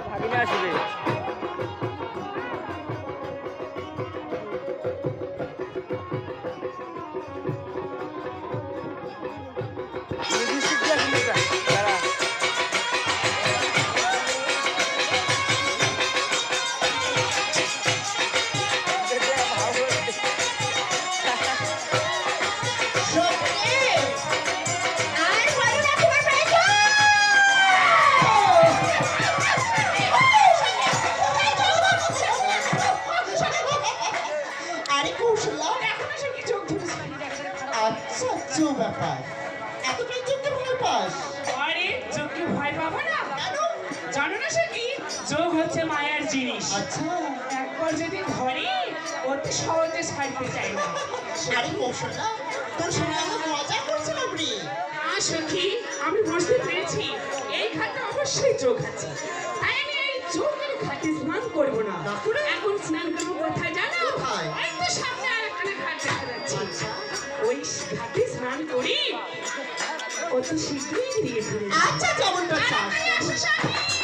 ভাগিনা আসবে ব্যাপার এতটাই চোখে ভয় পাস? আরে চোখে ভয় পাবো না? জানো না সে কি? যোগ হচ্ছে মায়ার জিনিস। আচ্ছা, একবার যদি ধরে অতি সহজে ছাড়তে চাই না। আরে কৌশল্যা, তোর শুনে আমি মজা করছিলাম রে। সখী, আমি বুঝতে পেরেছি এই ঘাটে অবশ্যই যোগ আছে, তাই আমি এই যোগের ঘাটে স্নান করবো না। এখন স্নান করবো কোথায় জানো? ওই তো সামনে আরেকখানে ঘাট দেখা যাচ্ছে, ওই ঘাটে স্নান করি অতি শীঘ্রই দিয়ে ফিরে। আচ্ছা, যেমন আসো স্বামী।